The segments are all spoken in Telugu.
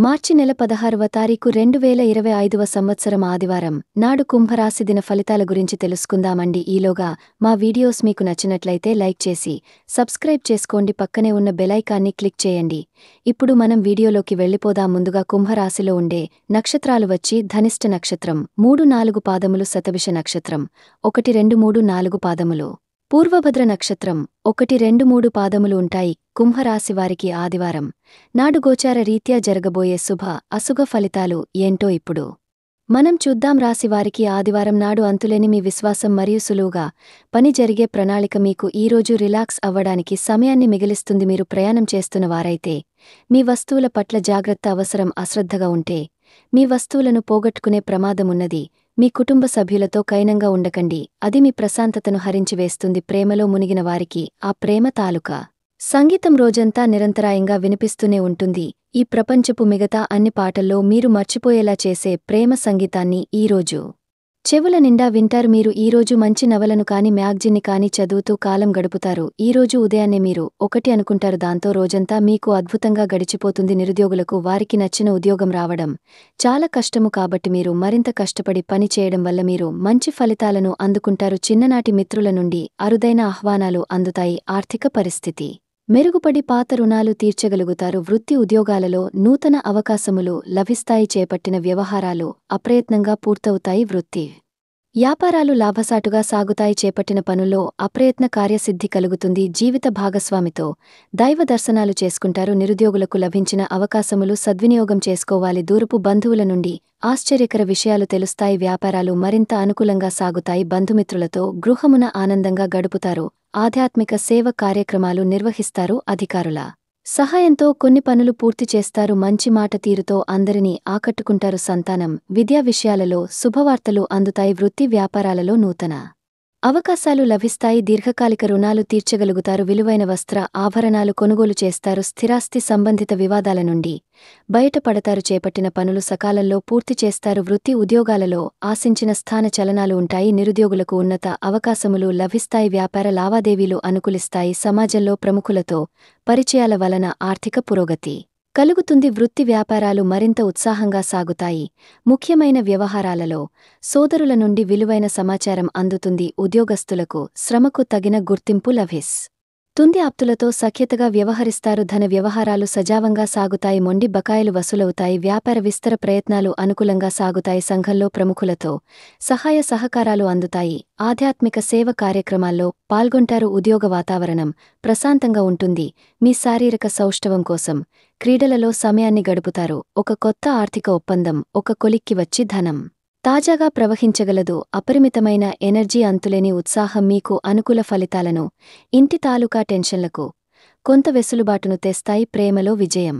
మార్చి నెల 16వ తారీఖు 2025వ సంవత్సరం ఆదివారం నాడు కుంభరాశి దిన ఫలితాల గురించి తెలుసుకుందామండి. ఈలోగా మా వీడియోస్ మీకు నచ్చినట్లయితే లైక్ చేసి సబ్స్క్రైబ్ చేసుకోండి, పక్కనే ఉన్న బెలైకాన్ని క్లిక్ చేయండి. ఇప్పుడు మనం వీడియోలోకి వెళ్ళిపోదాం. ముందుగా కుంభరాశిలో ఉండే నక్షత్రాలు వచ్చి ధనిష్ట నక్షత్రం 3-4 పాదములు, శతభిష నక్షత్రం 1-2-3-4 పాదములు, పూర్వభద్ర నక్షత్రం 1-2-3 పాదములు ఉంటాయి. కుంభరాశి వారికి ఆదివారం నాడు గోచార రీత్యా జరగబోయే శుభ అశుభ ఫలితాలు ఏంటో ఇప్పుడు మనం చూద్దాం. రాశివారికి ఆదివారం నాడు అంతులేని మీ విశ్వాసం మరియు సులువుగా పని జరిగే ప్రణాళిక మీకు ఈరోజు రిలాక్స్ అవ్వడానికి సమయాన్ని మిగిలిస్తుంది. మీరు ప్రయాణం చేస్తున్న వారైతే మీ వస్తువుల పట్ల జాగ్రత్త అవసరం. అశ్రద్ధగా ఉంటే మీ వస్తువులను పోగొట్టుకునే ప్రమాదమున్నది. మీ కుటుంబ సభ్యులతో కైనంగా ఉండకండి, అది మీ ప్రశాంతతను హరించివేస్తుంది. ప్రేమలో మునిగిన వారికి ఆ ప్రేమ తాలూకా సంగీతం రోజంతా నిరంతరాయంగా వినిపిస్తూనే ఉంటుంది. ఈ ప్రపంచపు మిగతా అన్ని పాటల్లో మీరు మర్చిపోయేలా చేసే ప్రేమ సంగీతాన్ని ఈరోజు చెవుల నిండా వింటారు. మీరు ఈరోజు మంచి నవలను కాని మ్యాగజిన్ని కాని చదువుతూ కాలం గడుపుతారు. ఈరోజు ఉదయాన్నే మీరు ఒకటి అనుకుంటారు, దాంతో రోజంతా మీకు అద్భుతంగా గడిచిపోతుంది. నిరుద్యోగులకు వారికి నచ్చిన ఉద్యోగం రావడం చాలా కష్టము, కాబట్టి మీరు మరింత కష్టపడి పని చేయడం వల్ల మీరు మంచి ఫలితాలను అందుకుంటారు. చిన్ననాటి మిత్రుల నుండి అరుదైన ఆహ్వానాలు అందుతాయి. ఆర్థిక పరిస్థితి మెరుగుపడి పాత రుణాలు తీర్చగలుగుతారు. వృత్తి ఉద్యోగాలలో నూతన అవకాశములు లభిస్తాయి. చేపట్టిన వ్యవహారాలు అప్రయత్నంగా పూర్తవుతాయి. వృత్తి వ్యాపారాలు లాభసాటుగా సాగుతాయి. చేపట్టిన పనుల్లో అప్రయత్న కార్యసిద్ధి కలుగుతుంది. జీవిత భాగస్వామితో దైవ దర్శనాలు చేసుకుంటారు. నిరుద్యోగులకు లభించిన అవకాశములు సద్వినియోగం చేసుకోవాలి. దూరపు బంధువుల నుండి ఆశ్చర్యకర విషయాలు తెలుస్తాయి. వ్యాపారాలు మరింత అనుకూలంగా సాగుతాయి. బంధుమిత్రులతో గృహమున ఆనందంగా గడుపుతారు. ఆధ్యాత్మిక సేవ కార్యక్రమాలు నిర్వహిస్తారు. అధికారుల సహాయంతో కొన్ని పనులు పూర్తి చేస్తారు. మంచి మాట తీరుతో అందరినీ ఆకట్టుకుంటారు. సంతానం విద్యా విషయాలలో శుభవార్తలు అందుతాయి. వృత్తి వ్యాపారాలలో నూతన అవకాశాలు లభిస్తాయి. దీర్ఘకాలిక రుణాలు తీర్చగలుగుతారు. విలువైన వస్త్ర ఆభరణాలు కొనుగోలు చేస్తారు. స్థిరాస్తి సంబంధిత వివాదాల నుండి బయటపడతారు. చేపట్టిన పనులు సకాలంలో పూర్తి చేస్తారు. వృత్తి ఉద్యోగాలలో ఆశించిన స్థాన చలనాలు ఉంటాయి. నిరుద్యోగులకు ఉన్నత అవకాశములు లభిస్తాయి. వ్యాపార లావాదేవీలు అనుకూలిస్తాయి. సమాజంలో ప్రముఖులతో పరిచయాల వలన ఆర్థిక పురోగతి కలుగుతుంది. వృత్తి వ్యాపారాలు మరింత ఉత్సాహంగా సాగుతాయి. ముఖ్యమైన వ్యవహారాలలో సోదరుల నుండి విలువైన సమాచారం అందుతుంది. ఉద్యోగస్తులకు శ్రమకు తగిన గుర్తింపు లభిస్తుంది. ఆప్తులతో సఖ్యతగా వ్యవహరిస్తారు. ధన వ్యవహారాలు సజావంగా సాగుతాయి. మొండి బకాయిలు వసూలవుతాయి. వ్యాపార విస్తర ప్రయత్నాలు అనుకూలంగా సాగుతాయి. సంఘంలో ప్రముఖులతో సహాయ సహకారాలు అందుతాయి. ఆధ్యాత్మిక సేవ కార్యక్రమాల్లో పాల్గొంటారు. ఉద్యోగ వాతావరణం ప్రశాంతంగా ఉంటుంది. మీ శారీరక సౌష్ఠవం కోసం క్రీడలలో సమయాన్ని గడుపుతారు. ఒక కొత్త ఆర్థిక ఒప్పందం ఒక కొలిక్కి వచ్చి ధనం తాజాగా ప్రవహించగలదు. అపరిమితమైన ఎనర్జీ, అంతులేని ఉత్సాహం మీకు అనుకూల ఫలితాలను, ఇంటి తాలూకా టెన్షన్లకు కొంత వెసులుబాటును తెస్తాయి. ప్రేమలో విజయం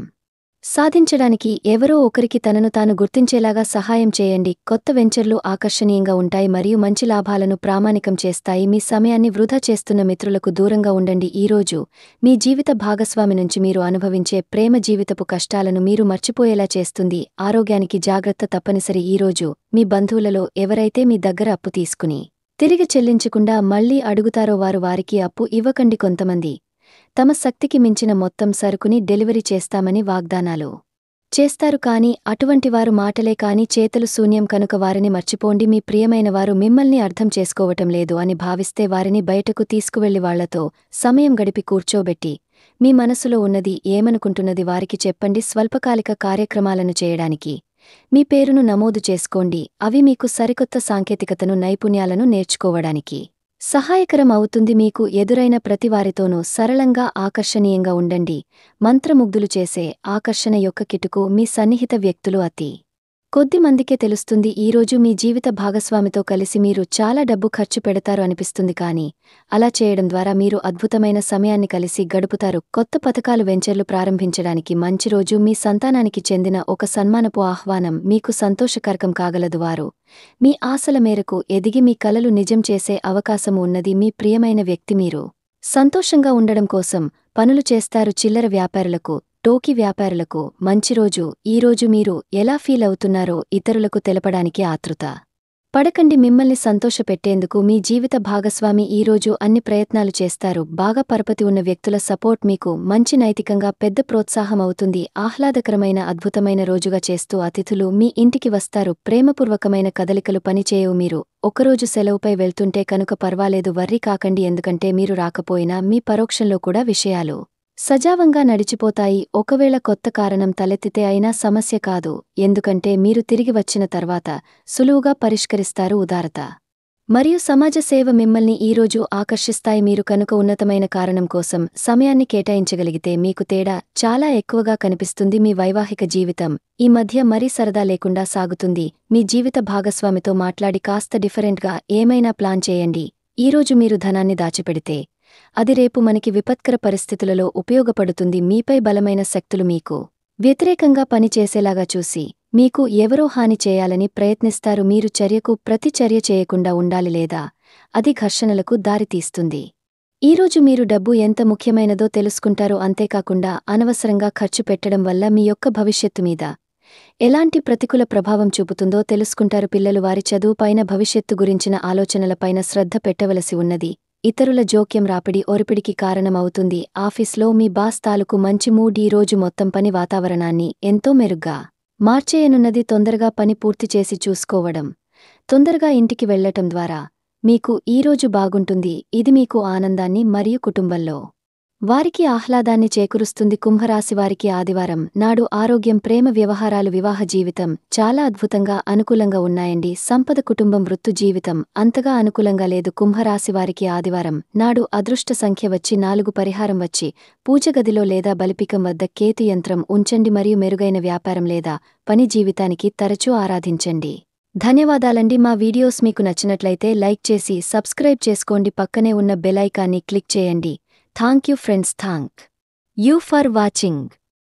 సాధించడానికి ఎవరో ఒకరికి తనను తాను గుర్తించేలాగా సహాయం చేయండి. కొత్త వెంచర్లు ఆకర్షణీయంగా ఉంటాయి మరియు మంచి లాభాలను ప్రామాణికం చేస్తాయి. మీ సమయాన్ని వృధా చేస్తున్న మిత్రులకు దూరంగా ఉండండి. ఈరోజు మీ జీవిత భాగస్వామి నుంచి మీరు అనుభవించే ప్రేమ జీవితపు కష్టాలను మీరు మర్చిపోయేలా చేస్తుంది. ఆరోగ్యానికి జాగ్రత్త తప్పనిసరి. ఈరోజు మీ బంధువులలో ఎవరైతే మీ దగ్గర అప్పు తీసుకుని తిరిగి చెల్లించకుండా మళ్లీ అడుగుతారో వారికి అప్పు ఇవ్వకండి. కొంతమంది తమ శక్తికి మించిన మొత్తం సరుకుని డెలివరీ చేస్తామని వాగ్దానాలు చేస్తారు, కానీ అటువంటివారు మాటలే కాని చేతలు శూన్యం. కనుక వారిని మర్చిపోండి. మీ ప్రియమైన వారు మిమ్మల్ని అర్థం చేసుకోవటం లేదు అని భావిస్తే వారిని బయటకు తీసుకువెళ్లి వాళ్లతో సమయం గడిపి కూర్చోబెట్టి మీ మనసులో ఉన్నది ఏమనుకుంటున్నది వారికి చెప్పండి. స్వల్పకాలిక కార్యక్రమాలను చేయడానికి మీ పేరును నమోదు చేసుకోండి. అవి మీకు సరికొత్త సాంకేతికతను, నైపుణ్యాలను నేర్చుకోవడానికి సహాయకరం అవుతుంది. మీకు ఎదురైన ప్రతివారితోనూ సరళంగా ఆకర్షణీయంగా ఉండండి. మంత్రముగ్ధులు చేసే ఆకర్షణ యొక్క కిటుకు మీ సన్నిహిత వ్యక్తులు అతి కొద్ది మందికే తెలుస్తుంది. ఈరోజు మీ జీవిత భాగస్వామితో కలిసి మీరు చాలా డబ్బు ఖర్చు పెడతారు అనిపిస్తుంది, కానీ అలా చేయడం ద్వారా మీరు అద్భుతమైన సమయాన్ని కలిసి గడుపుతారు. కొత్త పథకాలు, వెంచర్లు ప్రారంభించడానికి మంచి రోజు. మీ సంతానానికి చెందిన ఒక సన్మానపు ఆహ్వానం మీకు సంతోషకరకం కాగలదు. వారు మీ ఆశల మేరకు ఎదిగి మీ కలలు నిజం చేసే అవకాశము ఉన్నది. మీ ప్రియమైన వ్యక్తి మీరు సంతోషంగా ఉండడం కోసం పనులు చేస్తారు. చిల్లర వ్యాపారులకు, టోకీ వ్యాపారులకు మంచి రోజు. ఈరోజు మీరు ఎలా ఫీల్ అవుతున్నారో ఇతరులకు తెలపడానికి ఆతృత పడకండి. మిమ్మల్ని సంతోషపెట్టేందుకు మీ జీవిత భాగస్వామి ఈరోజు అన్ని ప్రయత్నాలు చేస్తారు. బాగా పరపతి ఉన్న వ్యక్తుల సపోర్ట్ మీకు మంచి నైతికంగా పెద్ద ప్రోత్సాహం అవుతుంది. ఆహ్లాదకరమైన అద్భుతమైన రోజుగా చేస్తూ అతిథులు మీ ఇంటికి వస్తారు. ప్రేమపూర్వకమైన కదలికలు పనిచేయవు. మీరు ఒకరోజు సెలవుపై వెళ్తుంటే కనుక పర్వాలేదు, వర్రీ కాకండి. ఎందుకంటే మీరు రాకపోయినా మీ పరోక్షంలో కూడా విషయాలు సజావంగా నడిచిపోతాయి. ఒకవేళ కొత్త కారణం తలెత్తితే అయినా సమస్య కాదు, ఎందుకంటే మీరు తిరిగి వచ్చిన తర్వాత సులువుగా పరిష్కరిస్తారు. ఉదారత మరియు సమాజ సేవ మిమ్మల్ని ఈరోజు ఆకర్షిస్తాయి. మీరు కనుక ఉన్నతమైన కారణం కోసం సమయాన్ని కేటాయించగలిగితే మీకు తేడా చాలా ఎక్కువగా కనిపిస్తుంది. మీ వైవాహిక జీవితం ఈ మధ్య మరీ సరదా లేకుండా సాగుతుంది. మీ జీవిత భాగస్వామితో మాట్లాడి కాస్త డిఫరెంట్గా ఏమైనా ప్లాన్ చేయండి. ఈరోజు మీరు ధనాన్ని దాచిపెడితే అది రేపు మనకి విపత్కర పరిస్థితులలో ఉపయోగపడుతుంది. మీపై బలమైన శక్తులు మీకు వ్యతిరేకంగా పనిచేసేలాగా చూసి మీకు ఎవరో హాని చేయాలని ప్రయత్నిస్తారు. మీరు చర్యకు ప్రతిచర్య చేయకుండా ఉండాలి, లేదా అది ఘర్షణలకు దారితీస్తుంది. ఈరోజు మీరు డబ్బు ఎంత ముఖ్యమైనదో తెలుసుకుంటారు. అంతేకాకుండా అనవసరంగా ఖర్చు పెట్టడం వల్ల మీ యొక్క భవిష్యత్తు మీద ఎలాంటి ప్రతికూల ప్రభావం చూపుతుందో తెలుసుకుంటారు. పిల్లలు వారి చదువుపైన భవిష్యత్తు గురించిన ఆలోచనలపైన శ్రద్ధ పెట్టవలసి ఉన్నది. ఇతరుల జోక్యం రాపిడి ఒరిపిడికి కారణమవుతుంది. ఆఫీస్లో మీ బాస్ తాలూకు మంచి మూడ్ ఈ రోజు మొత్తం పని వాతావరణాన్ని ఎంతో మెరుగ్గా మార్చేయనున్నది. తొందరగా పని పూర్తి చేసి చూసుకోవడం, తొందరగా ఇంటికి వెళ్లటం ద్వారా మీకు ఈరోజు బాగుంటుంది. ఇది మీకు ఆనందాన్ని మరియు కుటుంబంలో వారికి ఆహ్లాదాన్ని చేకూరుస్తుంది. కుంభరాశివారికి ఆదివారం నాడు ఆరోగ్యం, ప్రేమ వ్యవహారాలు, వివాహ జీవితం చాలా అద్భుతంగా అనుకూలంగా ఉన్నాయండి. సంపద, కుటుంబం, వృత్తి జీవితం అంతగా అనుకూలంగా లేదు. కుంభరాశివారికి ఆదివారం నాడు అదృష్ట సంఖ్య వచ్చి 4. పరిహారం వచ్చి పూజగదిలో లేదా బలిపీఠం వద్ద కేతు యంత్రం ఉంచండి మరియు మెరుగైన వ్యాపారం లేదా పని జీవితానికి తరచూ ఆరాధించండి. ధన్యవాదాలండి. మా వీడియోస్ మీకు నచ్చినట్లయితే లైక్ చేసి సబ్స్క్రైబ్ చేసుకోండి. పక్కనే ఉన్న బెల్ ఐకాన్ని క్లిక్ చేయండి. Thank you friends. Thank you for watching.